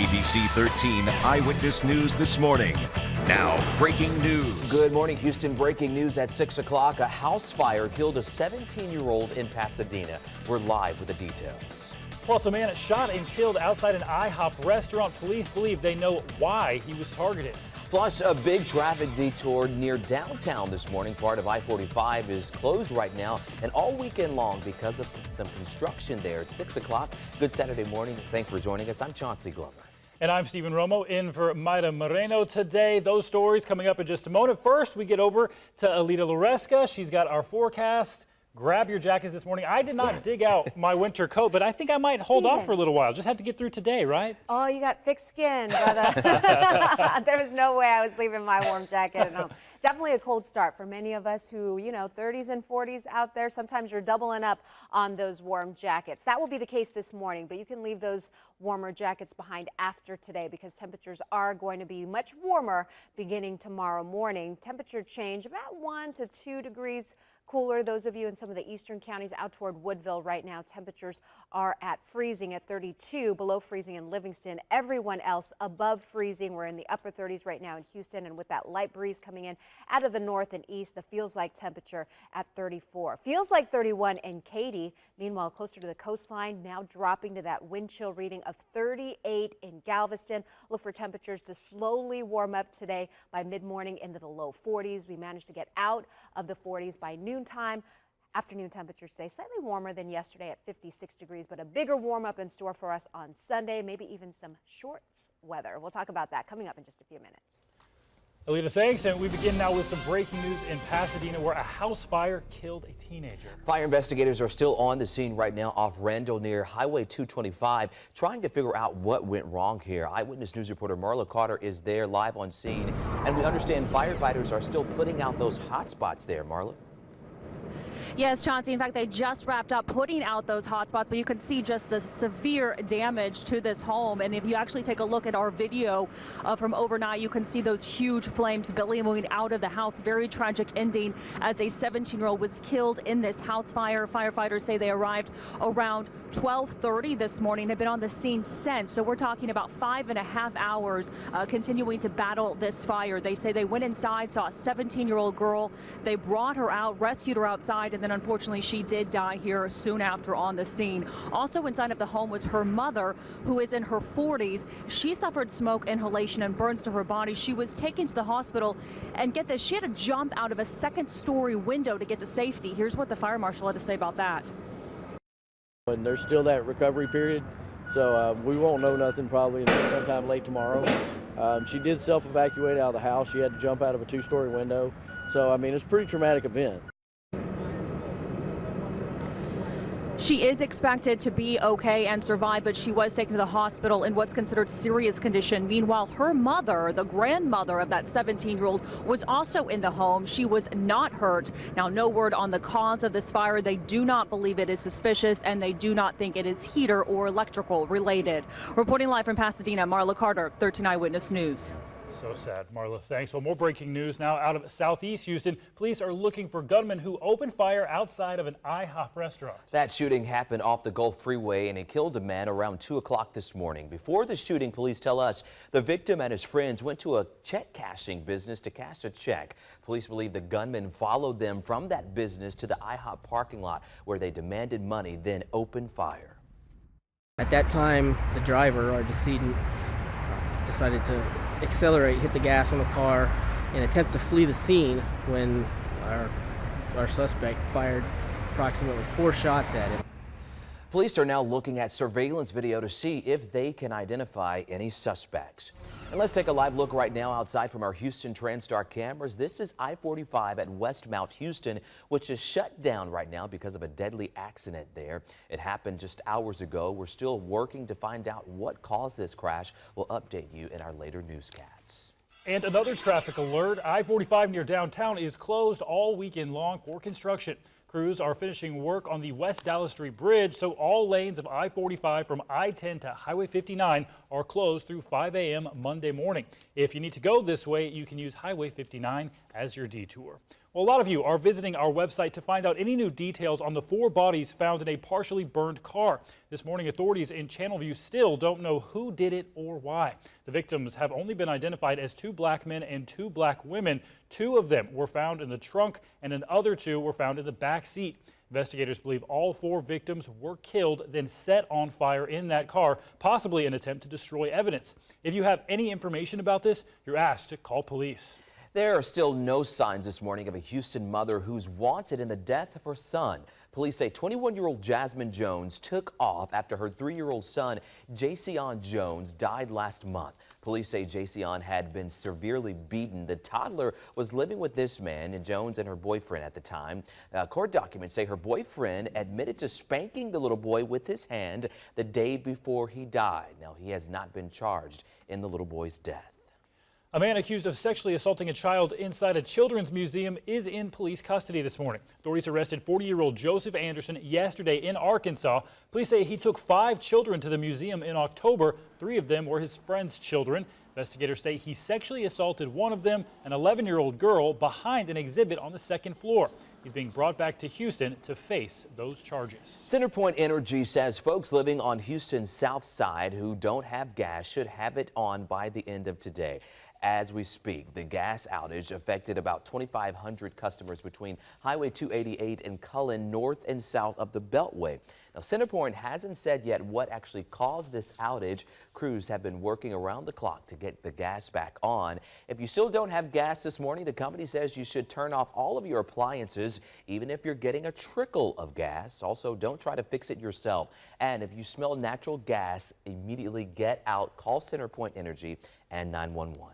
ABC 13 Eyewitness News this morning. Now, breaking news. Good morning, Houston. Breaking news at 6 o'clock. A house fire killed a 17-year-old in Pasadena. We're live with the details. Plus, a man shot and killed outside an IHOP restaurant. Police believe they know why he was targeted. Plus, a big traffic detour near downtown this morning. Part of I-45 is closed right now and all weekend long because of some construction there. It's 6 o'clock. Good Saturday morning. Thanks for joining us. I'm Chauncey Glover. And I'm Stephen Romo in for Mayra Moreno today. Those stories coming up in just a moment. First, we get over to Alita Loresca. She's got our forecast. Grab your jackets this morning. I did not dig out my winter coat, but I think I might hold off for a little while. Just have to get through today, right? Oh, you got thick skin, brother. There was no way I was leaving my warm jacket at home. Definitely a cold start for many of us who, 30s and 40s out there. Sometimes you're doubling up on those warm jackets. That will be the case this morning, but you can leave those warmer jackets behind after today because temperatures are going to be much warmer beginning tomorrow morning. Temperature change about 1 to 2 degrees cooler. Those of you in some of the eastern counties out toward Woodville right now, temperatures are at freezing at 32, below freezing in Livingston. Everyone else above freezing. We're in the upper 30s right now in Houston, and with that light breeze coming in out of the north and east, the feels like temperature at 34. Feels like 31 in Katy. Meanwhile, closer to the coastline, now dropping to that wind chill reading of 38 in Galveston. Look for temperatures to slowly warm up today by mid-morning into the low 40s. We managed to get out of the 40s by noontime. Afternoon temperatures today slightly warmer than yesterday at 56 degrees, but a bigger warm up in store for us on Sunday, maybe even some shorts weather. We'll talk about that coming up in just a few minutes. Alita, thanks. And we begin now with some breaking news in Pasadena where a house fire killed a teenager. Fire investigators are still on the scene right now off Randall near Highway 225, trying to figure out what went wrong here. Eyewitness News reporter Marla Carter is there live on scene, and we understand firefighters are still putting out those hot spots there. Marla? Yes, Chauncey. In fact, they just wrapped up putting out those hot spots, but you can see just the severe damage to this home. And if you actually take a look at our video from overnight, you can see those huge flames billowing out of the house. Very tragic ending as a 17-year-old was killed in this house fire. Firefighters say they arrived around 12:30 this morning, have been on the scene since. So we're talking about 5.5 hours continuing to battle this fire. They say they went inside, saw a 17-year-old girl. They brought her out, rescued her outside, and then unfortunately she did die here soon after on the scene. Also inside of the home was her mother, who is in her 40s. She suffered smoke inhalation and burns to her body. She was taken to the hospital, and get this, she had to jump out of a second-story window to get to safety. Here's what the fire marshal had to say about that. And there's still that recovery period, so we won't know nothing probably until sometime late tomorrow. She did self-evacuate out of the house. She had to jump out of a 2-story window. So, I mean, it's a pretty traumatic event. She is expected to be okay and survive, but she was taken to the hospital in what's considered serious condition. Meanwhile, her mother, the grandmother of that 17-year-old, was also in the home. She was not hurt. Now, no word on the cause of this fire. They do not believe it is suspicious, and they do not think it is heater or electrical related. Reporting live from Pasadena, Marla Carter, 13 Eyewitness News. So sad, Marla. Thanks. Well, more breaking news now out of Southeast Houston. Police are looking for gunmen who opened fire outside of an IHOP restaurant. That shooting happened off the Gulf Freeway, and it killed a man around 2 o'clock this morning. Before the shooting, police tell us the victim and his friends went to a check cashing business to cash a check. Police believe the gunman followed them from that business to the IHOP parking lot where they demanded money, then opened fire. At that time, the driver, our decedent, decided to accelerate, hit the gas on the car, and attempt to flee the scene when our suspect fired approximately 4 shots at him. Police are now looking at surveillance video to see if they can identify any suspects. And let's take a live look right now outside from our Houston TransStar cameras. This is I-45 at Westmount Houston, which is shut down right now because of a deadly accident there. It happened just hours ago. We're still working to find out what caused this crash. We'll update you in our later newscasts. And another traffic alert. I-45 near downtown is closed all weekend long for construction. Crews are finishing work on the West Dallas Street Bridge, so all lanes of I-45 from I-10 to Highway 59 are closed through 5 a.m. Monday morning. If you need to go this way, you can use Highway 59 as your detour. Well, a lot of you are visiting our website to find out any new details on the 4 bodies found in a partially burned car. This morning, authorities in Channelview still don't know who did it or why. The victims have only been identified as 2 black men and 2 black women. 2 of them were found in the trunk and another 2 were found in the back seat. Investigators believe all 4 victims were killed, then set on fire in that car, possibly an attempt to destroy evidence. If you have any information about this, you're asked to call police. There are still no signs this morning of a Houston mother who's wanted in the death of her son. Police say 21-year-old Jasmine Jones took off after her 3-year-old son, Jayceon Jones, died last month. Police say Jayceon had been severely beaten. The toddler was living with this man, and Jones and her boyfriend at the time. Court documents say her boyfriend admitted to spanking the little boy with his hand the day before he died. Now, he has not been charged in the little boy's death. A man accused of sexually assaulting a child inside a children's museum is in police custody this morning. Authorities arrested 40-year-old Joseph Anderson yesterday in Arkansas. Police say he took 5 children to the museum in October. 3 of them were his friend's children. Investigators say he sexually assaulted one of them, an 11-year-old girl, behind an exhibit on the 2nd floor. He's being brought back to Houston to face those charges. CenterPoint Energy says folks living on Houston's south side who don't have gas should have it on by the end of today. As we speak, the gas outage affected about 2,500 customers between Highway 288 and Cullen, north and south of the Beltway. Now, CenterPoint hasn't said yet what actually caused this outage. Crews have been working around the clock to get the gas back on. If you still don't have gas this morning, the company says you should turn off all of your appliances, even if you're getting a trickle of gas. Also, don't try to fix it yourself. And if you smell natural gas, immediately get out. Call CenterPoint Energy and 911.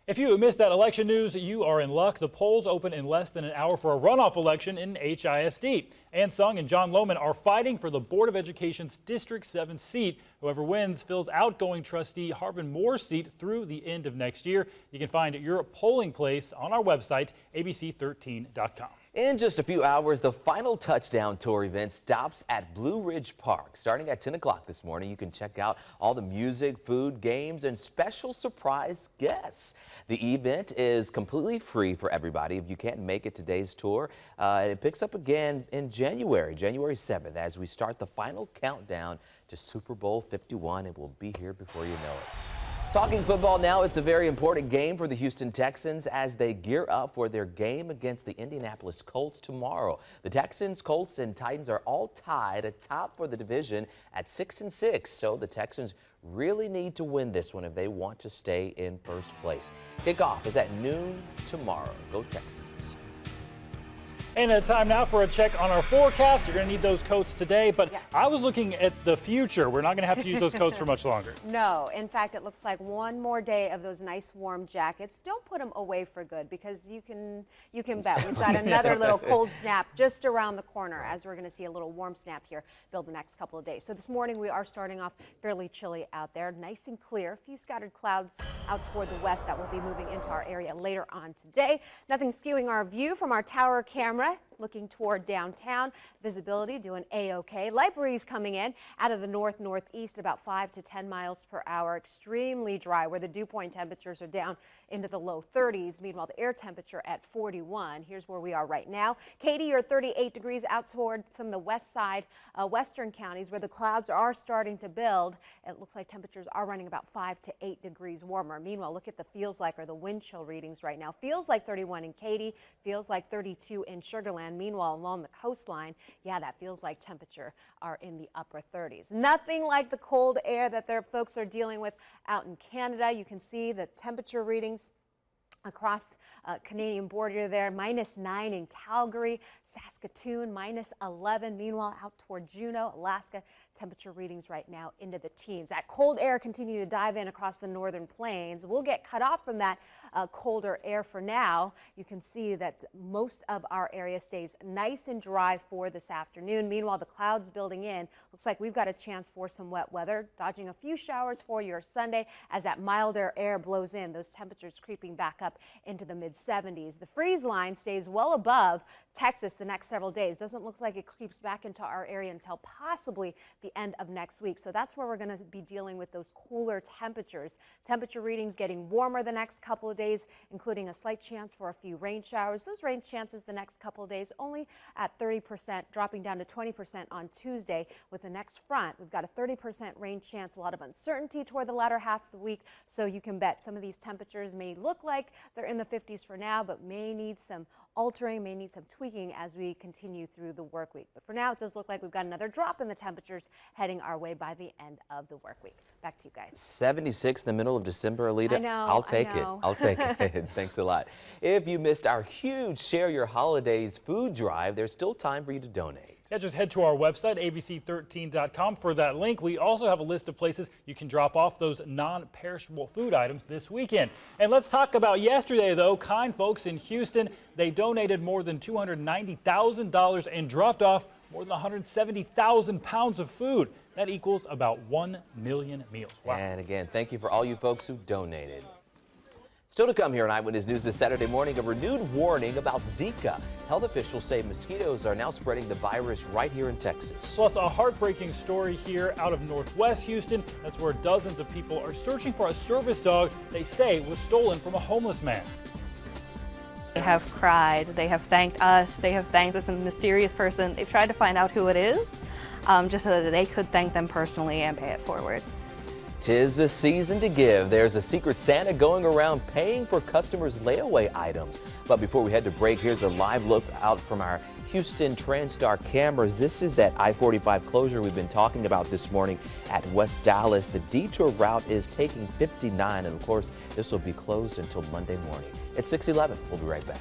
If you missed that election news, you are in luck. The polls open in less than an hour for a runoff election in HISD. Ann Sung and John Lohman are fighting for the Board of Education's District 7 seat. Whoever wins fills outgoing trustee Harvin Moore's seat through the end of next year. You can find your polling place on our website, abc13.com. In just a few hours, the final touchdown tour event stops at Blue Ridge Park. Starting at 10 o'clock this morning, you can check out all the music, food, games, and special surprise guests. The event is completely free for everybody. If you can't make it today's tour, it picks up again in January 7th, as we start the final countdown to Super Bowl 51. It will be here before you know it. Talking football now, it's a very important game for the Houston Texans as they gear up for their game against the Indianapolis Colts tomorrow. The Texans, Colts, and Titans are all tied atop for the division at 6-6, so the Texans really need to win this one if they want to stay in first place. Kickoff is at noon tomorrow. Go Texans. And time now for a check on our forecast. You're going to need those coats today, but Yes. I was looking at the future. We're not going to have to use those coats for much longer. No, in fact, it looks like one more day of those nice warm jackets. Don't put them away for good, because you can bet we've got another little cold snap just around the corner, as we're going to see a little warm snap here build the next couple of days. So this morning we are starting off fairly chilly out there, nice and clear. A few scattered clouds out toward the west that will be moving into our area later on today. Nothing skewing our view from our tower camera. Looking toward downtown, visibility doing A-OK. Light breeze coming in out of the north-northeast, about 5 to 10 miles per hour. Extremely dry, where the dew point temperatures are down into the low 30s. Meanwhile, the air temperature at 41. Here's where we are right now. Katy, you're 38 degrees out toward some of the west side, western counties, where the clouds are starting to build. It looks like temperatures are running about 5 to 8 degrees warmer. Meanwhile, look at the feels like, or the wind chill readings right now. Feels like 31 in Katy, feels like 32 in Sugar Land. Meanwhile, along the coastline, yeah, that feels like temperature are in the upper 30s. Nothing like the cold air that their folks are dealing with out in Canada. You can see the temperature readings across Canadian border there, -9 in Calgary, Saskatoon, -11. Meanwhile, out toward Juneau, Alaska, temperature readings right now into the teens. That cold air continuing to dive in across the northern plains. We'll get cut off from that colder air for now. You can see that most of our area stays nice and dry for this afternoon. Meanwhile, the clouds building in. Looks like we've got a chance for some wet weather, dodging a few showers for your Sunday as that milder air blows in. Those temperatures creeping back up up into the mid-70s. The freeze line stays well above Texas the next several days. Doesn't look like it creeps back into our area until possibly the end of next week. So that's where we're going to be dealing with those cooler temperatures. Temperature readings getting warmer the next couple of days, including a slight chance for a few rain showers. Those rain chances the next couple of days only at 30%, dropping down to 20% on Tuesday. With the next front, we've got a 30% rain chance, a lot of uncertainty toward the latter half of the week. So you can bet some of these temperatures may look like they're in the 50s for now, but may need some altering, may need some tweaking as we continue through the work week. But for now, it does look like we've got another drop in the temperatures heading our way by the end of the work week. Back to you guys. 76 in the middle of December, Alita. I know, I'll take I know. it. I'll take it. Thanks a lot. If you missed our huge Share Your Holidays food drive, there's still time for you to donate. Yeah, just head to our website, abc13.com, for that link. We also have a list of places you can drop off those non-perishable food items this weekend. And let's talk about yesterday, though. Kind folks in Houston, they donated more than $290,000 and dropped off more than 170,000 pounds of food. That equals about 1 million meals. Wow. And again, thank you for all you folks who donated. Still to come here on Eyewitness News this Saturday morning, a renewed warning about Zika. Health officials say mosquitoes are now spreading the virus right here in Texas. Plus, a heartbreaking story here out of Northwest Houston. That's where dozens of people are searching for a service dog they say was stolen from a homeless man. They have cried, they have thanked us, they have thanked this mysterious person. They've tried to find out who it is, just so that they could thank them personally and pay it forward. 'Tis the season to give. There's a Secret Santa going around paying for customers' layaway items. But before we head to break, here's a live look out from our Houston TransStar cameras. This is that I-45 closure we've been talking about this morning at West Dallas. The detour route is taking 59, and of course, this will be closed until Monday morning. It's 6:11. We'll be right back.